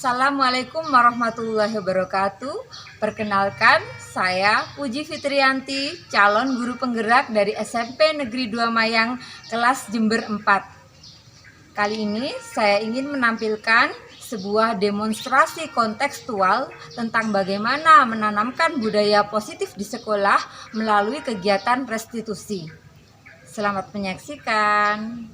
Assalamualaikum warahmatullahi wabarakatuh. Perkenalkan, saya Puji Fitrianti, calon guru penggerak dari SMP Negeri 2 Mayang, kelas Jember 4. Kali ini saya ingin menampilkan sebuah demonstrasi kontekstual tentang bagaimana menanamkan budaya positif di sekolah melalui kegiatan restitusi. Selamat menyaksikan.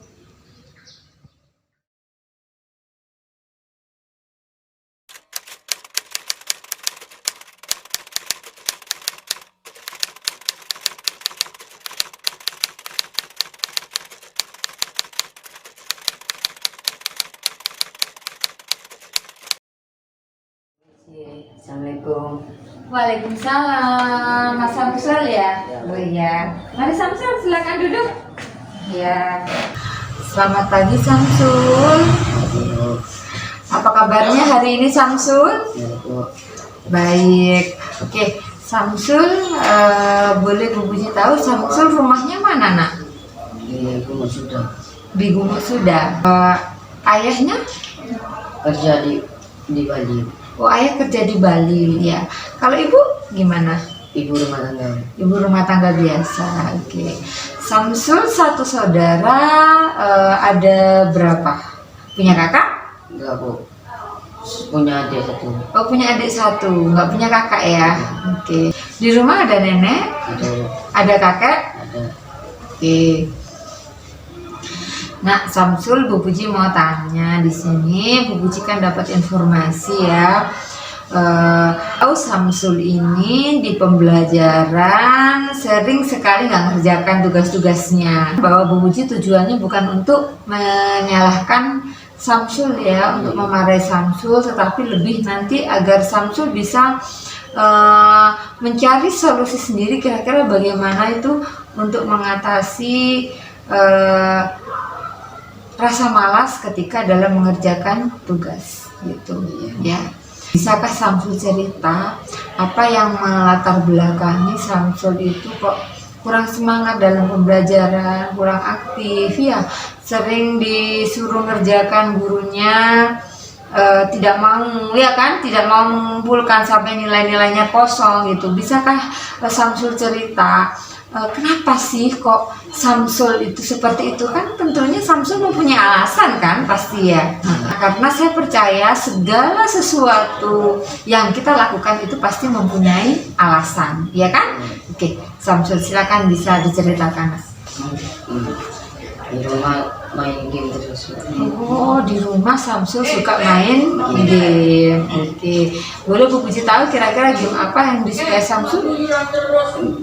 Assalamualaikum. Waalaikumsalam, Mas Samsul ya? Oh iya. Mari Samsul, silakan duduk. Ya. Selamat pagi Samsul. Apa kabarnya hari ini Samsul? Baik. Oke, Samsul, boleh Bu Puji tahu Samsul rumahnya mana, Nak? Di Gumuk sudah. Di Gumuk sudah. Ayahnya? Kerja di Bali. Oh, ayah kerja di Bali ya. Kalau ibu gimana? Ibu rumah tangga. Ibu rumah tangga biasa. Oke. Samsul satu saudara, ada berapa? Punya kakak? Enggak, Bu. Punya adik satu. Oh, punya adik satu, nggak punya kakak ya? Oke. Di rumah ada nenek? Ada kakek? Ada. Oke. Nah, Samsul, Bu Puji mau tanya di sini. Bu Puji kan dapat informasi ya. Samsul ini di pembelajaran sering sekali nggak ngerjakan tugas-tugasnya. Bahwa Bu Puji tujuannya bukan untuk menyalahkan Samsul ya, untuk memarahi Samsul, tetapi lebih nanti agar Samsul bisa mencari solusi sendiri kira-kira bagaimana itu untuk mengatasi rasa malas ketika dalam mengerjakan tugas gitu ya. Bisakah Samsul cerita apa yang melatar belakangi Samsul itu kok kurang semangat dalam pembelajaran, kurang aktif ya, sering disuruh ngerjakan gurunya tidak mau ya kan, tidak mau mengumpulkan sampai nilai-nilainya kosong gitu. Bisakah Samsul cerita kenapa sih kok Samsul itu seperti itu? Kan tentunya Samsul mempunyai alasan kan pasti ya. Karena saya percaya segala sesuatu yang kita lakukan itu pasti mempunyai alasan, ya kan? Oke, Samsul silakan bisa diceritakan, Mas. Di rumah main game terus. Oh, di rumah Samsul suka main game. Oke. Boleh Bu Puji tahu kira-kira game apa yang disukai Samsul?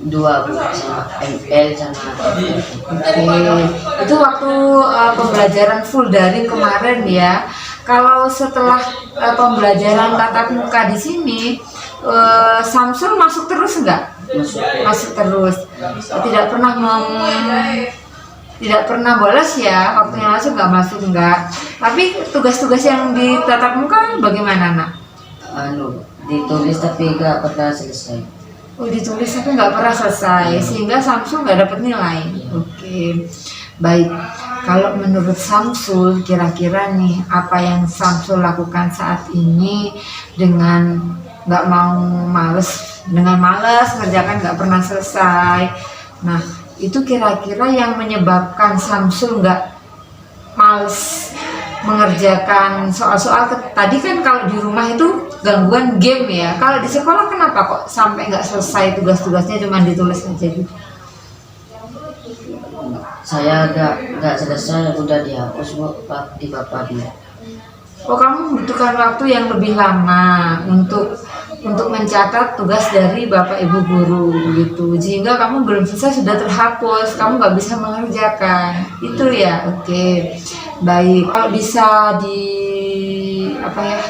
Dua, Bu, sama ML sama. Oke. Itu waktu pembelajaran full daring kemarin ya. Kalau setelah pembelajaran tatap muka di sini, Samsul masuk terus enggak? Masuk terus. Tidak pernah bolos ya, waktunya masuk nggak masuk enggak. Tapi tugas-tugas yang di tatap muka bagaimana, Nak? Ditulis tapi nggak pernah selesai. Oh, ditulis tapi nggak pernah selesai, sehingga Samsul nggak dapat nilai. Oke, baik. Kalau menurut Samsul, kira-kira nih apa yang Samsul lakukan saat ini dengan nggak mau dengan males ngerjakan nggak pernah selesai. Nah, itu kira-kira yang menyebabkan Samsul nggak males mengerjakan soal-soal. Tadi kan kalau di rumah itu gangguan game ya. Kalau di sekolah kenapa kok sampai nggak selesai tugas-tugasnya, cuma ditulis aja gitu? Saya nggak selesai, udah dihapus, Bu, di papannya. Oh, kamu membutuhkan waktu yang lebih lama untuk mencatat tugas dari Bapak Ibu guru gitu, sehingga kamu belum selesai sudah terhapus, kamu nggak bisa mengerjakan itu ya. Oke, baik. Kalau bisa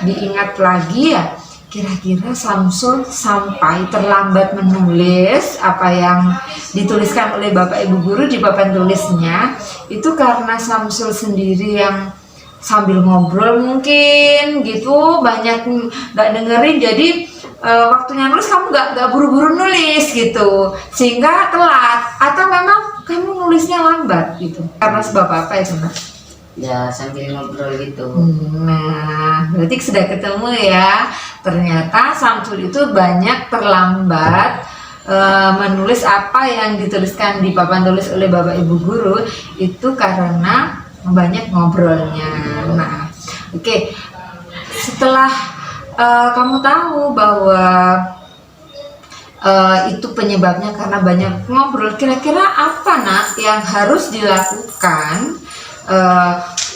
diingat lagi ya, kira-kira Samsul sampai terlambat menulis apa yang dituliskan oleh Bapak Ibu guru di papan tulisnya itu karena Samsul sendiri yang sambil ngobrol mungkin gitu, banyak nggak dengerin, jadi waktunya nulis kamu nggak buru-buru nulis gitu sehingga telat, atau memang kamu nulisnya lambat gitu karena sebab apa itu, Mas? Ya sambil ngobrol gitu. Nah, berarti sudah ketemu ya. Ternyata Samsul itu banyak terlambat menulis apa yang dituliskan di papan tulis oleh Bapak Ibu guru itu karena banyak ngobrolnya. Nah, oke. Setelah kamu tahu bahwa itu penyebabnya karena banyak ngobrol, kira-kira apa nak yang harus dilakukan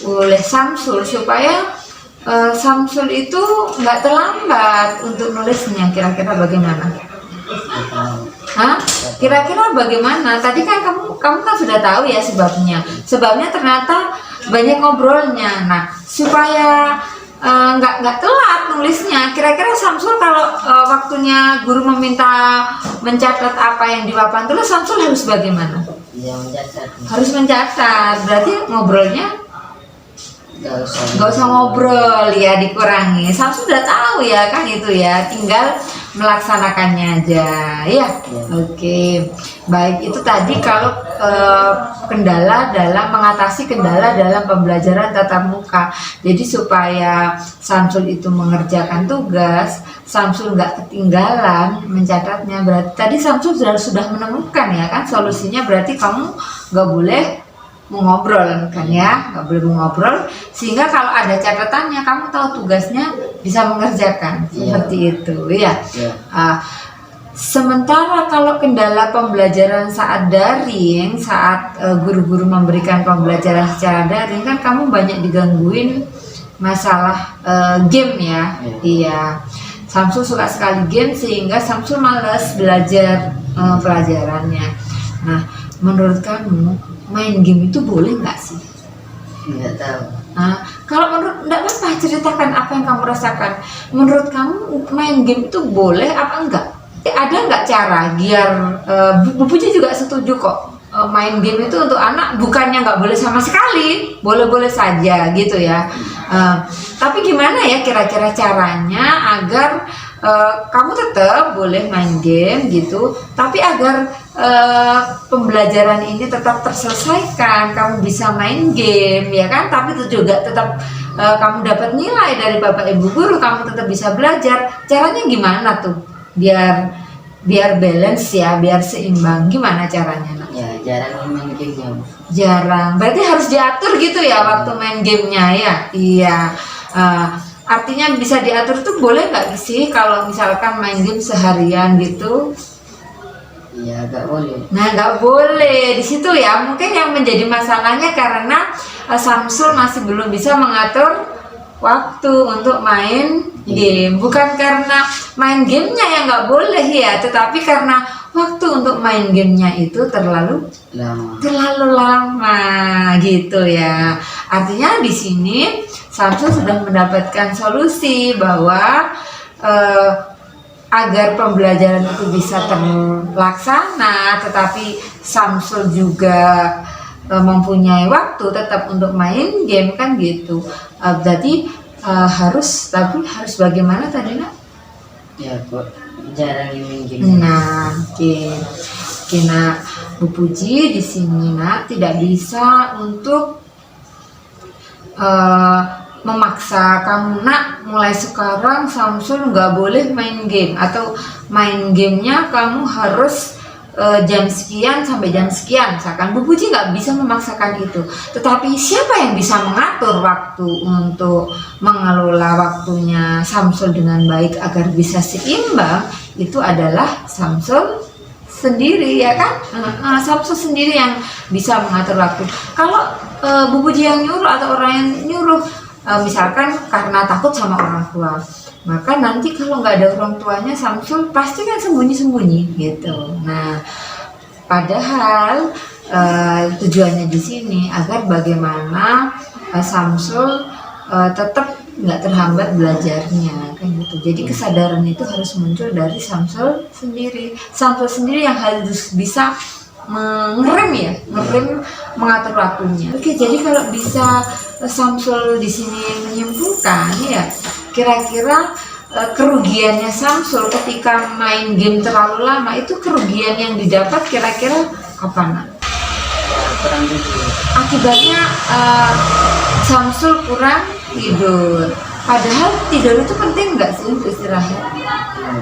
oleh Samsul supaya Samsul itu nggak terlambat untuk nulisnya? Kira-kira bagaimana? Hah? Kira-kira bagaimana? Tadi kan kamu kan sudah tahu ya sebabnya. Sebabnya ternyata banyak ngobrolnya. Nah, supaya nggak telat nulisnya. Kira-kira Samsul kalau waktunya guru meminta mencatat apa yang di papan tulis, Samsul harus bagaimana? Ya mencatat. Harus mencatat. Berarti ngobrolnya nggak usah ngobrol ya, dikurangi. Samsul sudah tahu ya kan itu ya, tinggal melaksanakannya aja ya. Oke. Baik, itu tadi kalau kendala dalam mengatasi kendala dalam pembelajaran tatap muka. Jadi supaya Samsul itu mengerjakan tugas, Samsul nggak ketinggalan mencatatnya. Berarti tadi Samsul sudah menemukan ya kan solusinya. Berarti kamu nggak boleh mengobrol kan ya, nggak boleh mengobrol, sehingga kalau ada catatannya kamu tahu tugasnya bisa mengerjakan seperti itu ya. Sementara kalau kendala pembelajaran saat daring, saat guru-guru memberikan pembelajaran secara daring kan kamu banyak digangguin masalah game ya. Iya, Samsul suka sekali game sehingga Samsul malas belajar pelajarannya. Nah, menurut kamu main game itu boleh nggak sih? Nggak tahu. Nah, kalau menurut, nggak apa-apa, ceritakan apa yang kamu rasakan. Menurut kamu main game itu boleh apa enggak? Ada nggak cara biar Bu Puji juga setuju kok main game itu untuk anak bukannya nggak boleh sama sekali, boleh-boleh saja gitu ya. Tapi gimana ya kira-kira caranya agar kamu tetap boleh main game gitu, tapi agar pembelajaran ini tetap terselesaikan, kamu bisa main game ya kan, tapi itu juga tetap kamu dapat nilai dari Bapak Ibu guru, kamu tetap bisa belajar. Caranya gimana tuh biar balance ya, biar seimbang? Gimana caranya nak? Ya jarang main game. Jarang, berarti harus diatur gitu ya waktu main gamenya ya. Iya. Artinya bisa diatur tuh boleh nggak sih kalau misalkan main game seharian gitu? Iya, nggak boleh. Nah, nggak boleh di situ ya. Mungkin yang menjadi masalahnya karena Samsul masih belum bisa mengatur waktu untuk main game. Bukan karena main gamenya yang nggak boleh ya, tetapi karena waktu untuk main gamenya itu terlalu lama gitu ya. Artinya di sini Samsul sudah mendapatkan solusi bahwa agar pembelajaran itu bisa terlaksana, tetapi Samsul juga mempunyai waktu tetap untuk main game kan gitu. Berarti harus bagaimana tadi nak? Ya kok jarang main game. Nah, oke. Nah, Bu Puji di sini nak tidak bisa untuk memaksa kamu nak mulai sekarang Samsul nggak boleh main game, atau main gamenya kamu harus jam sekian sampai jam sekian misalkan. Bu Puji nggak bisa memaksakan itu, tetapi siapa yang bisa mengatur waktu untuk mengelola waktunya Samsul dengan baik agar bisa seimbang, itu adalah Samsul sendiri ya kan. Samsul sendiri yang bisa mengatur waktu. Kalau Bu Puji yang nyuruh atau orang yang nyuruh, misalkan karena takut sama orang tua, maka nanti kalau nggak ada orang tuanya Samsul pasti kan sembunyi-sembunyi gitu. Nah, padahal tujuannya di sini agar bagaimana Samsul tetap nggak terhambat belajarnya kan gitu. Jadi kesadaran itu harus muncul dari Samsul sendiri. Samsul sendiri yang harus bisa mengerem mengatur waktunya. Oke, jadi kalau bisa Samsul di sini menyimpulkan ya, kira-kira kerugiannya Samsul ketika main game terlalu lama itu kerugian yang didapat kira-kira apa nak? Kurang gitu. Akibatnya Samsul kurang tidur. Padahal tidur itu penting nggak sih untuk istirahat?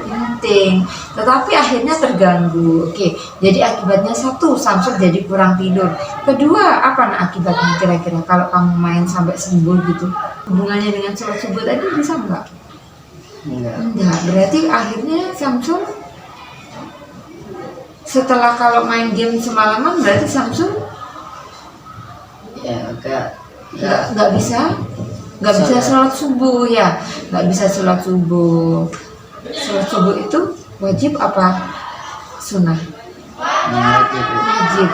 Penting. Tetapi akhirnya terganggu. Oke, jadi akibatnya satu, Samsul jadi kurang tidur. Kedua, apa akibatnya kira-kira kalau kamu main sampai subuh gitu? Hubungannya dengan sholat subuh tadi bisa nggak? Enggak. Berarti akhirnya Samsul setelah kalau main game semalaman berarti Samsul ya nggak bisa sholat subuh ya, nggak bisa sholat subuh. Sholat subuh itu wajib apa sunnah? Wajib.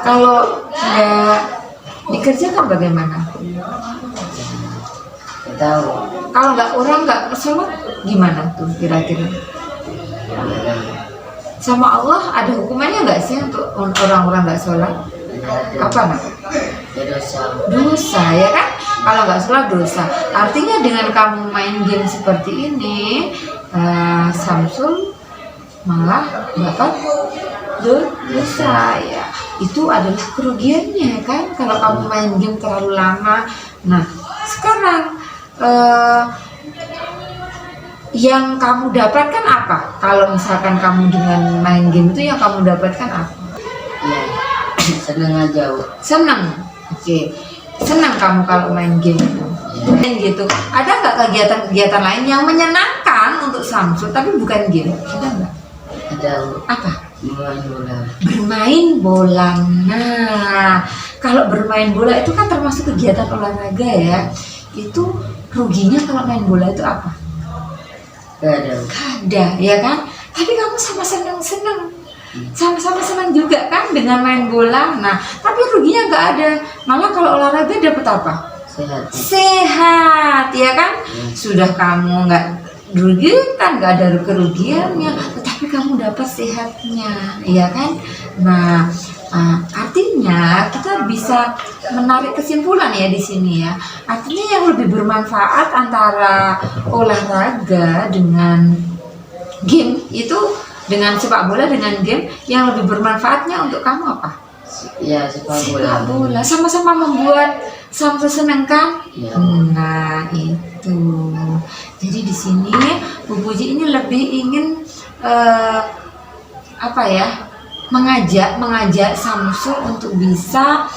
Kalau nggak dikerjakan bagaimana? Tahu. Kalau orang nggak sholat gimana tuh kira-kira? Sama Allah ada hukumannya nggak sih untuk orang-orang nggak sholat? Apa nak? Dosa ya kan? Kalau nggak sholat dosa. Artinya dengan kamu main game seperti ini, Samsul malah dapat dosa ya. Itu adalah kerugiannya kan? Kalau kamu main game terlalu lama. Nah sekarang yang kamu dapatkan apa? Kalau misalkan kamu dengan main game itu yang kamu dapatkan apa? Ya, senang aja. Senang. Oke. Senang kamu kalau main game itu. Dan gitu. Ada nggak kegiatan-kegiatan lain yang menyenangkan untuk Samsul tapi bukan game? Ada nggak? Ada. Apa? Bermain bola. Bermain bola. Nah, kalau bermain bola itu kan termasuk kegiatan olahraga ya. Itu ruginya kalau main bola itu apa? Gak ada, ya kan? Tapi kamu sama-sama senang, sama-sama senang juga kan dengan main bola. Nah, tapi ruginya nggak ada. Malah kalau olahraga dapat apa? Sehat, ya kan? Sudah kamu nggak rugikan, nggak ada kerugiannya, tetapi kamu dapat sehatnya, ya kan? Nah, artinya kita bisa menarik kesimpulan ya di sini ya. Artinya yang lebih bermanfaat antara olahraga dengan game itu, dengan sepak bola dengan game, yang lebih bermanfaatnya untuk kamu apa? Ya, sepak bola. Sama-sama membuat Samsul senang kan? Ya. Nah itu. Jadi di sini Bu Puji ini lebih ingin mengajak Samsul untuk bisa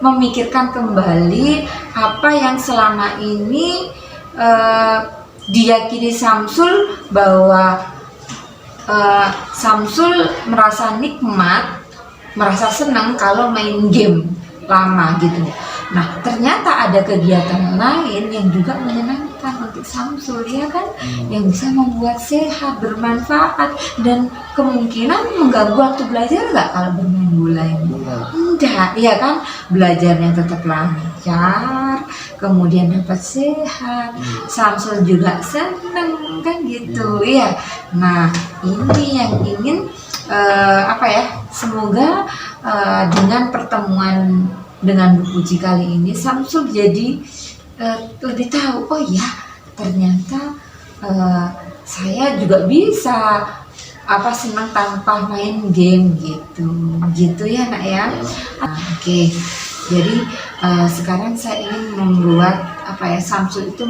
memikirkan kembali apa yang selama ini diyakini Samsul, bahwa Samsul merasa nikmat, merasa senang kalau main game lama gitu. Nah ternyata ada kegiatan lain yang juga menyenangkan untuk Samsul, ya kan? Yang bisa membuat sehat, bermanfaat, dan kemungkinan mengganggu waktu belajar nggak kalau bermain bola ini? Enggak, ya kan? Belajarnya tetap lancar, kemudian dapat sehat, Samsul juga seneng kan gitu ya. Nah ini yang ingin semoga dengan pertemuan dengan Bu Puji kali ini Samsul jadi lebih tahu, oh ya ternyata saya juga bisa senang tanpa main game gitu ya nak ya. Oke. Jadi sekarang saya ingin membuat Samsul itu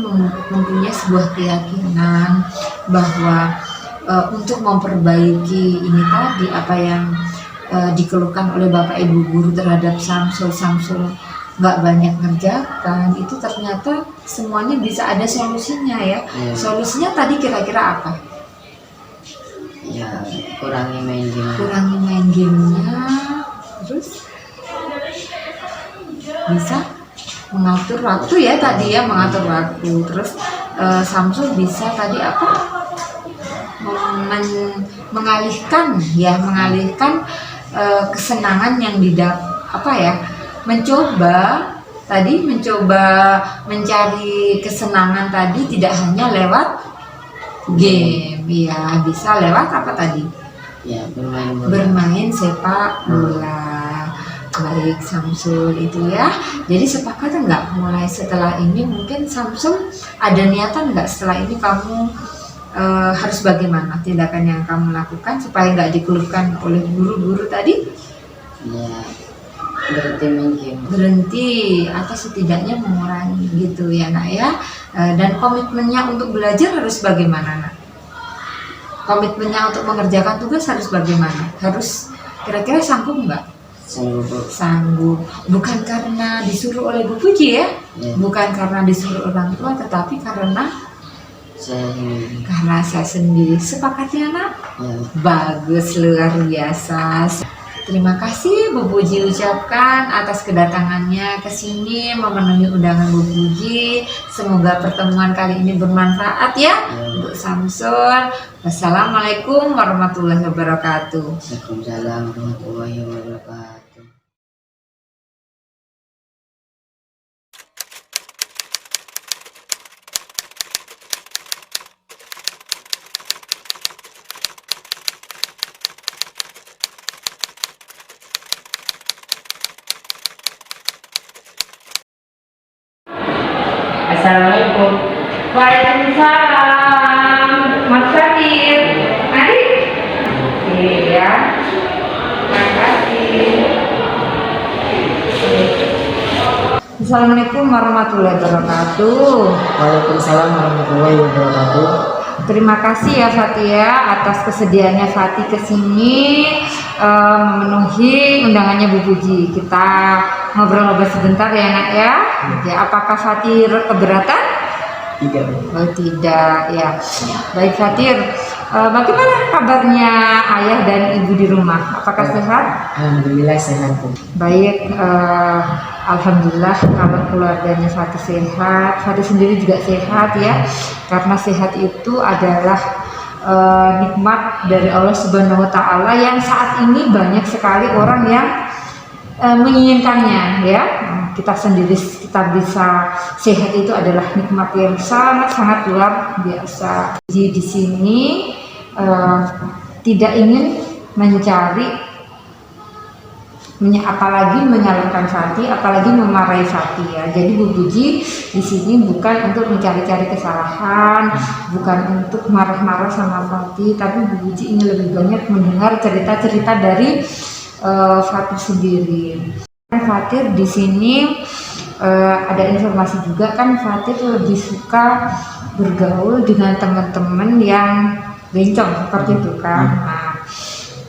mempunyai sebuah keyakinan bahwa untuk memperbaiki ini tadi apa yang dikeluhkan oleh Bapak Ibu guru terhadap Samsul nggak banyak ngerjakan, itu ternyata semuanya bisa ada solusinya ya. Solusinya tadi kira-kira apa? Ya, kurangi main gamenya, terus bisa mengatur waktu ya tadi ya, mengatur waktu. Terus Samsul bisa tadi mengalihkan kesenangan yang mencoba mencari kesenangan tadi tidak hanya lewat game ya, bisa lewat apa tadi? Ya, bermain sepak bola. Baik Samsul itu ya. Jadi sepakat enggak mulai setelah ini mungkin Samsul ada niatan enggak setelah ini kamu harus bagaimana tindakan yang kamu lakukan supaya nggak dikeluhkan oleh guru-guru tadi? Ya, berhenti main game. Berhenti atau setidaknya mengurangi gitu ya nak ya. Dan komitmennya untuk belajar harus bagaimana nak? Komitmennya untuk mengerjakan tugas harus bagaimana? Harus kira-kira sanggup nggak? Sanggup Bu. Sanggup. Bukan karena disuruh oleh Bu Puji ya? Ya, Bukan karena disuruh orang tua, tetapi karena saya sendiri. Sepakat ya nak? ya, Bagus, luar biasa. Terima kasih Bu Puji ucapkan atas kedatangannya ke sini memenuhi undangan Bu Puji. Semoga pertemuan kali ini bermanfaat ya untuk Samsul. Wassalamualaikum warahmatullahi wabarakatuh. Waalaikumsalam warahmatullahi wabarakatuh. Assalamualaikum. Waalaikumsalam. Mas Fatir. Adik. Oke ya. Terima kasih. Assalamualaikum warahmatullahi wabarakatuh. Waalaikumsalam warahmatullahi wabarakatuh. Terima kasih ya Fatia atas kesediaannya Fatih ke sini memenuhi undangannya Bu Puji. Kita ngobrol-ngobrol sebentar ya nak ya. Ya, apakah Fatir keberatan? Tidak. Oh tidak ya. Baik Fatir, bagaimana kabarnya ayah dan ibu di rumah? Apakah sehat? Alhamdulillah sehat Bu. Baik, alhamdulillah kalau keluarganya Fatih sehat, Fatih sendiri juga sehat ya. Karena sehat itu adalah nikmat dari Allah Subhanahu wa taala yang saat ini banyak sekali orang yang menginginkannya ya. Kita sendiri kita bisa sehat itu adalah nikmat yang sangat luar biasa. Jadi di sini tidak ingin mencari apalagi menyalahkan Fatih, apalagi memarahi Fatih ya. Jadi Bu Puji di sini bukan untuk mencari-cari kesalahan, bukan untuk marah-marah sama Fatih, tapi Bu Puji ingin lebih banyak mendengar cerita-cerita dari Fatih sendiri. Fatir di sini ada informasi juga kan Fatir lebih suka bergaul dengan teman-teman yang bencong seperti itu kan. Nah,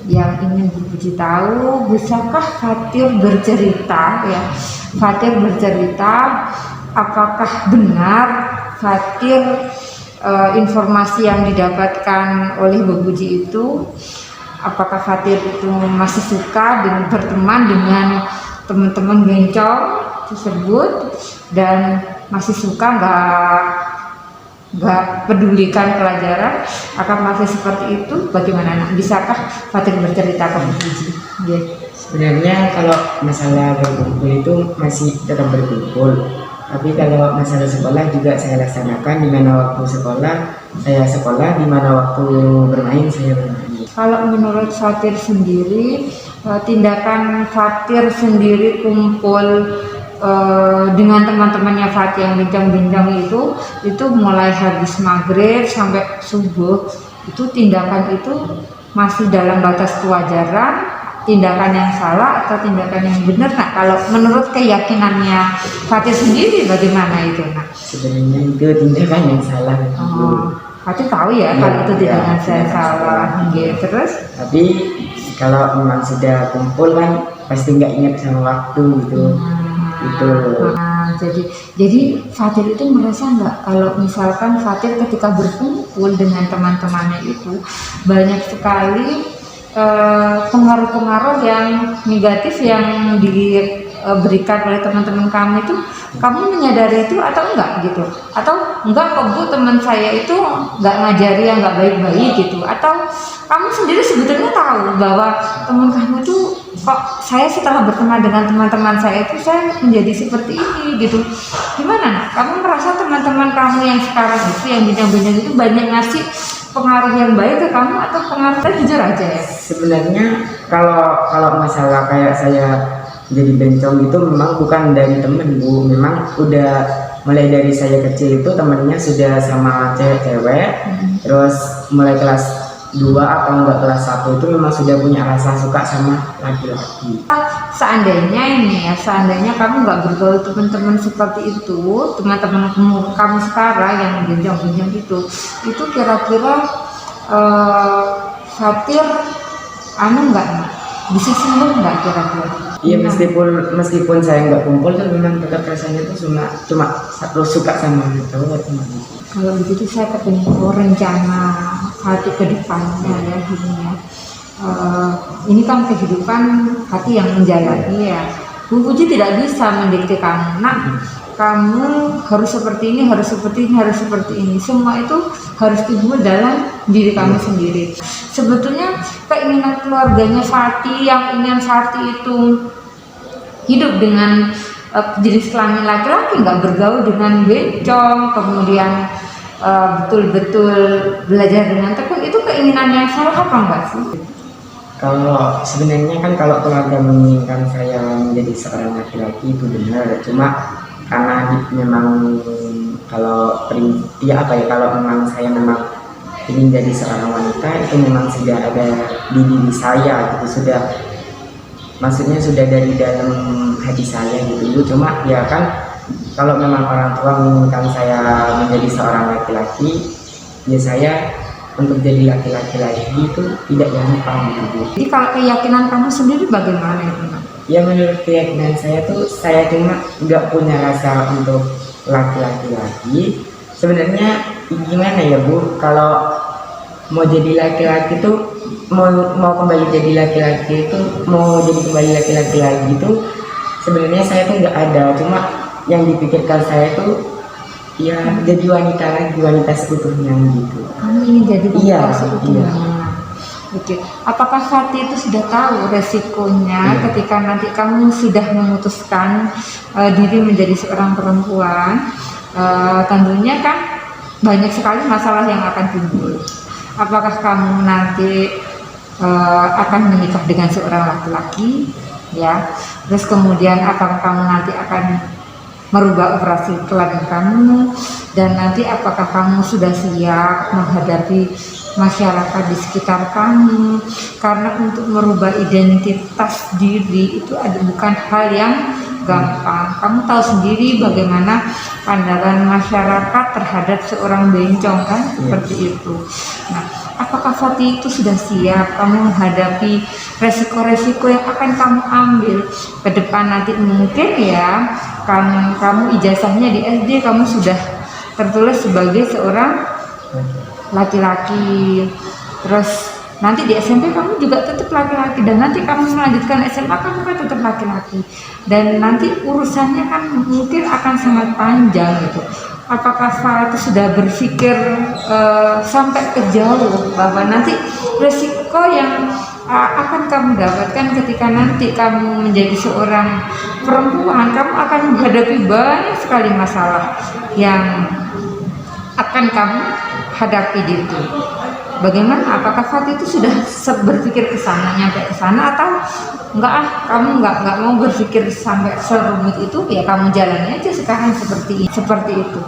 yang ingin Bu Puji tahu, bisakah Fatir bercerita ya? Fatir bercerita apakah benar Fatir informasi yang didapatkan oleh Bu Puji itu, apakah Fatir itu masih suka dengan berteman dengan teman-teman bencong tersebut dan masih suka nggak pedulikan pelajaran, akan masih seperti itu? Bagaimana? Bisakah Fatir bercerita ke Bu Puji? Yeah. Sebenarnya kalau masalah berkumpul itu masih tetap berkumpul, tapi kalau masalah sekolah juga saya laksanakan. Di mana waktu sekolah saya sekolah, di mana waktu bermain saya bermain. Kalau menurut Fatir sendiri, tindakan Fatir sendiri kumpul dengan teman-temannya Fatih yang bincang-bincang itu mulai habis maghrib sampai subuh, itu tindakan itu masih dalam batas kewajaran, tindakan yang salah atau tindakan yang benar? Nah, kalau menurut keyakinannya Fatih sendiri bagaimana itu? Nah, Sebenarnya itu tindakan yang salah. Fatih tahu ya kalau itu tindakan saya salah. Terus? Tapi kalau memang sudah kumpul kan pasti nggak ingat sama waktu gitu. Nah, jadi Fatir itu merasa nggak kalau misalkan Fatir ketika berkumpul dengan teman-temannya itu banyak sekali pengaruh-pengaruh yang negatif yang diberikan oleh teman-teman kamu itu, kamu menyadari itu atau enggak gitu? Atau enggak kok Bu, teman saya itu nggak ngajari yang nggak baik-baik gitu? Atau kamu sendiri sebetulnya tahu bahwa teman kamu itu kok saya setelah berteman dengan teman-teman saya itu saya menjadi seperti ini gitu? Gimana nak? Kamu merasa teman-teman kamu yang sekarang itu yang bincang-bincang itu banyak ngasih pengaruh yang baik ke kamu atau pengaruhnya jujur aja ya? Sebenarnya kalau masalah kayak saya jadi bencong itu memang bukan dari temen Bu, memang udah mulai dari saya kecil itu temennya sudah sama cewek-cewek, terus mulai kelas 2 atau enggak kelas 1 itu memang sudah punya rasa suka sama laki-laki. Seandainya kamu nggak bergaul teman-teman seperti itu, teman-teman kamu sekarang yang genjang-genjang itu kira-kira Fatir nggak bisa sembuh nggak kira-kira? Iya, meskipun saya nggak kumpul tuh memang tetap rasanya tuh cuma suka sama cowok teman. Kalau begitu saya ketemu rencana hati ke depannya ya gini ya. Ini kan kehidupan hati yang menjalani ya. Bu Puji tidak bisa mendikte kamu. Nah, kamu harus seperti ini, harus seperti ini, harus seperti ini. Semua itu harus timbul dalam diri kamu sendiri. Sebetulnya keinginan keluarganya Fati, yang ingin Fati itu hidup dengan jenis kelamin laki-laki, nggak bergaul dengan bencong, kemudian betul-betul belajar dengan tekun, itu keinginan yang salah apa enggak sih? Kalau sebenarnya kan kalau keluarga menginginkan saya menjadi seorang laki-laki itu benar, cuma karena memang kalau kalau memang saya memang ingin jadi seorang wanita, itu memang sudah ada di diri saya gitu, maksudnya sudah dari dalam hati saya gitu. Cuma ya kan kalau memang orang tua menginginkan saya menjadi seorang laki-laki, ya saya untuk jadi laki-laki lagi itu tidak gampang gitu. Jadi kalau keyakinan kamu sendiri bagaimana itu? Ya menurut keyakinan saya tuh, saya cuma nggak punya rasa untuk laki-laki lagi. Sebenarnya gimana ya Bu, kalau mau jadi laki-laki tuh mau kembali jadi laki-laki itu, mau jadi kembali laki-laki lagi itu sebenarnya saya tuh nggak ada, cuma yang dipikirkan saya tuh ya jadi wanita lagi, wanita seutuhnya gitu. Kamu ingin jadi wanita seutuhnya. Iya. Oke. Apakah Fati itu sudah tahu resikonya ketika nanti kamu sudah memutuskan diri menjadi seorang perempuan? Tentunya kan banyak sekali masalah yang akan timbul. Apakah kamu nanti akan menikah dengan seorang laki-laki, ya? Terus kemudian apakah kamu nanti akan merubah operasi kelamin kamu, dan nanti apakah kamu sudah siap menghadapi masyarakat di sekitar kamu, karena untuk merubah identitas diri itu bukan hal yang gampang. Kamu tahu sendiri bagaimana pandangan masyarakat terhadap seorang bencong kan, seperti itu. Nah, apakah Fati itu sudah siap kamu menghadapi resiko-resiko yang akan kamu ambil ke depan nanti? Mungkin ya kamu ijazahnya di SD kamu sudah tertulis sebagai seorang laki-laki, terus nanti di SMP kamu juga tetap laki-laki, dan nanti kamu melanjutkan SMA kamu kan tetap laki-laki, dan nanti urusannya kan mungkin akan sangat panjang gitu. Apakah Fati sudah berpikir sampai ke jauh bahwa nanti resiko yang akan kamu dapatkan ketika nanti kamu menjadi seorang perempuan, kamu akan menghadapi banyak sekali masalah yang akan kamu hadapi di itu. Bagaimana? Apakah Fati itu sudah berpikir ke sana, nyampe ke sana, atau kamu nggak mau berpikir sampai serumit itu? Ya kamu jalani aja sekarang seperti itu.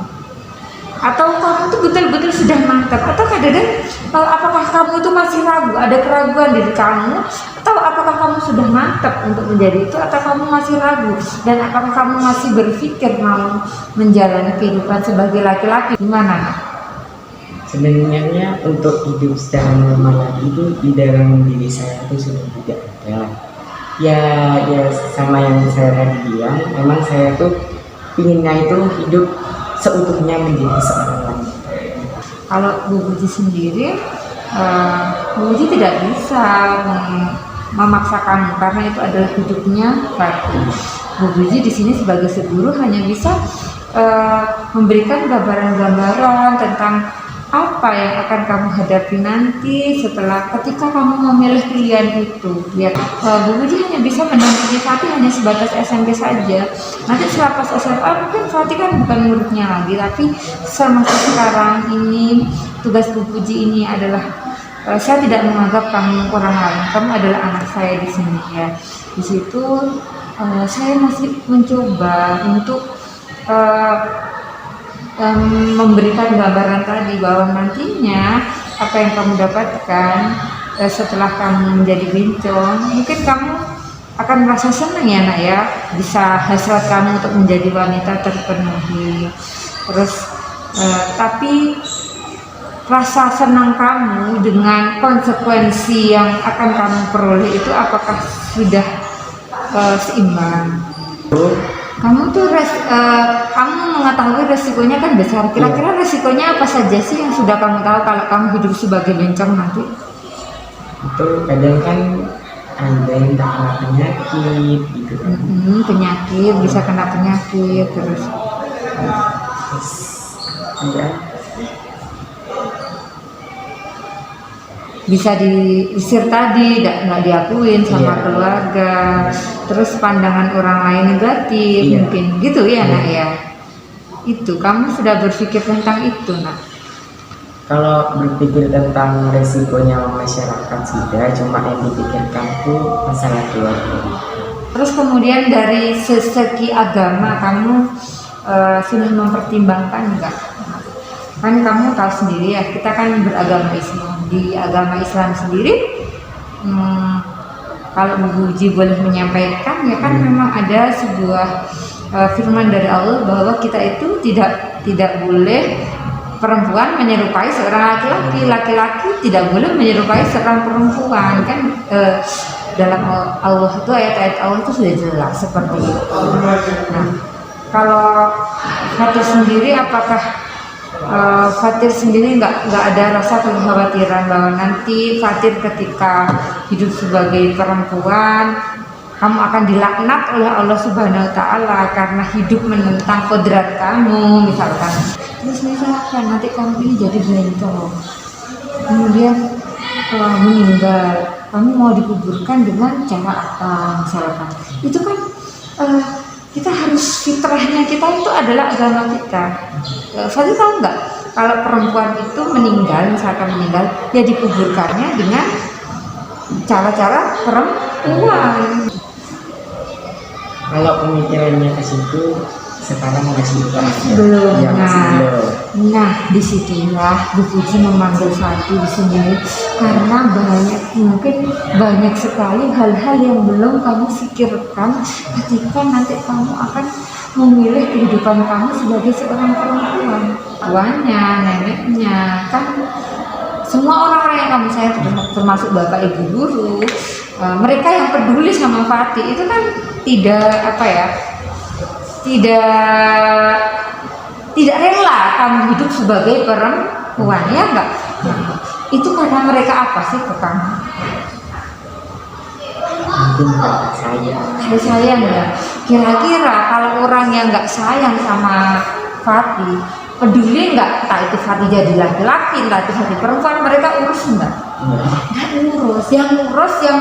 Atau kamu itu betul-betul sudah mantap, atau kadang-kadang apakah kamu itu masih ragu, ada keraguan diri kamu, atau apakah kamu sudah mantap untuk menjadi itu, atau kamu masih ragu, dan apakah kamu masih berpikir mau menjalani kehidupan sebagai laki-laki? Gimana? Sebenarnya untuk hidup secara normal lagi itu di dalam diri saya itu sudah tidak ada. Ya sama yang saya tadi bilang, memang saya tuh inginnya itu hidup seutuhnya menjadi seorang wanita. Kalau Bu Puji sendiri, Bu Puji tidak bisa memaksakan karena itu adalah hidupnya Fati. Bu Puji di sini sebagai guru hanya bisa memberikan gambaran-gambaran tentang apa yang akan kamu hadapi nanti ketika kamu memilih pilihan itu. Ya, Bu Puji hanya bisa mendampingi Fati hanya sebatas SMP saja. Nanti selepas SMA mungkin Fati kan bukan muridnya lagi, tapi semasa sekarang ini tugas Bu Puji ini adalah saya tidak menganggap kamu orang lain. Kamu adalah anak saya di sini ya. Di situ saya masih mencoba untuk memberikan gambaran tadi bahwa nantinya apa yang kamu dapatkan setelah kamu menjadi bencong, mungkin kamu akan merasa senang ya nak ya, bisa hasrat kamu untuk menjadi wanita terpenuhi. Terus tapi rasa senang kamu dengan konsekuensi yang akan kamu peroleh itu apakah sudah seimbang? Kamu tuh kamu mengetahui resikonya kan besar. Kira-kira resikonya apa saja sih yang sudah kamu tahu kalau kamu hidup sebagai bencong nanti? Itu kadang kan ada yang tak kena penyakit gitu kan. Penyakit, bisa kena penyakit terus. Ya, bisa diusir tadi, nggak diakuin sama keluarga, terus pandangan orang lain negatif, mungkin gitu ya nak ya. Itu kamu sudah berpikir tentang itu nak? kalau berpikir tentang resikonya masyarakat sudah, cuma yang dipikirkan tuh masalah keluarga. Terus kemudian dari segi agama kamu sudah mempertimbangkan enggak? Kan kamu tahu sendiri ya, kita kan beragama Islam. Di agama Islam sendiri, kalau Bu Puji boleh menyampaikan, ya kan memang ada sebuah firman dari Allah bahwa kita itu tidak boleh perempuan menyerupai seorang laki-laki, laki-laki tidak boleh menyerupai seorang perempuan kan. Dalam Allah itu, ayat-ayat Allah itu sudah jelas seperti itu. Nah, kalau Fatir sendiri, apakah Fatir sendiri nggak ada rasa kekhawatiran bahwa nanti Fatir ketika hidup sebagai perempuan kamu akan dilaknat oleh Allah Subhanahu Wa Taala karena hidup menentang kodrat kamu misalkan. Terus misalkan nanti kamu ini jadi bencong, kemudian meninggal, kamu mau dikuburkan dengan cara apa misalkan? Itu kan kita harus, fitrahnya kita itu adalah agama kita. Fatir tahu nggak kalau perempuan itu meninggal, misalkan meninggal, ya dikuburkannya dengan cara-cara perempuan. Kalau pemikirannya ke situ sekarang masih belum. Ya, Nah disitulah Bu Puji memanggil Fatir di sini karena mungkin banyak sekali hal-hal yang belum kamu pikirkan ketika nanti kamu akan memilih kehidupan kamu sebagai seorang perempuan. Tuanya, neneknya, kan semua orang-orang yang kamu sayang, termasuk bapak ibu guru, mereka yang peduli sama Fatir itu kan tidak rela kamu hidup sebagai perempuan, ya enggak? Itu karena mereka apa sih ke kamu? mungkin nggak sayang. Ada sayang ya. Kira-kira kalau orang yang nggak sayang sama Fatir, peduli nggak? Entah itu Fatir jadi laki-laki, entah itu Fatir perempuan, mereka urus nggak? Nggak urus. Yang urus, yang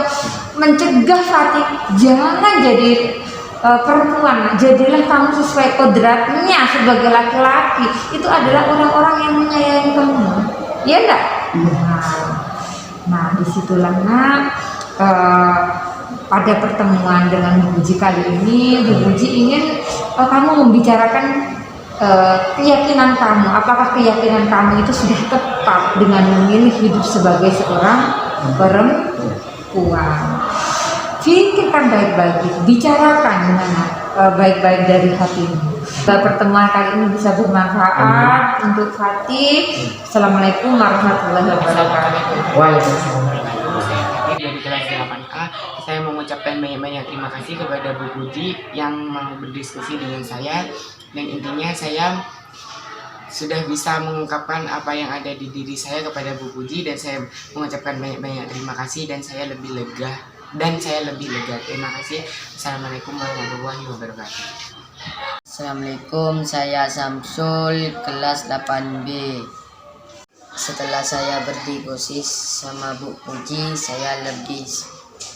mencegah Fatir jangan jadi perempuan, jadilah kamu sesuai kodratnya sebagai laki-laki. Itu adalah orang-orang yang menyayangi kamu, ya enggak? Nah disitulah nak, pada pertemuan dengan Bu Puji kali ini, Bu Puji ingin kamu membicarakan keyakinan kamu. Apakah keyakinan kamu itu sudah tepat dengan memilih hidup sebagai seorang perempuan? Pikirkan baik-baik, bicarakan dengan baik-baik dari hatimu. Pertemuan kali ini bisa bermanfaat untuk Fatir. Assalamualaikum warahmatullahi wabarakatuh. Waalaikumsalam. Dari kelas 8A, saya mengucapkan banyak-banyak terima kasih kepada Bu Puji yang mau berdiskusi dengan saya, dan intinya saya sudah bisa mengungkapkan apa yang ada di diri saya kepada Bu Puji, dan saya mengucapkan banyak-banyak terima kasih dan saya lebih lega. Terima kasih. Assalamualaikum warahmatullahi wabarakatuh. Assalamualaikum, saya Samsul, kelas 8B. Setelah saya berdiskusi sama Bu Puji, saya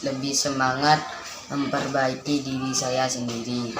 lebih semangat memperbaiki diri saya sendiri.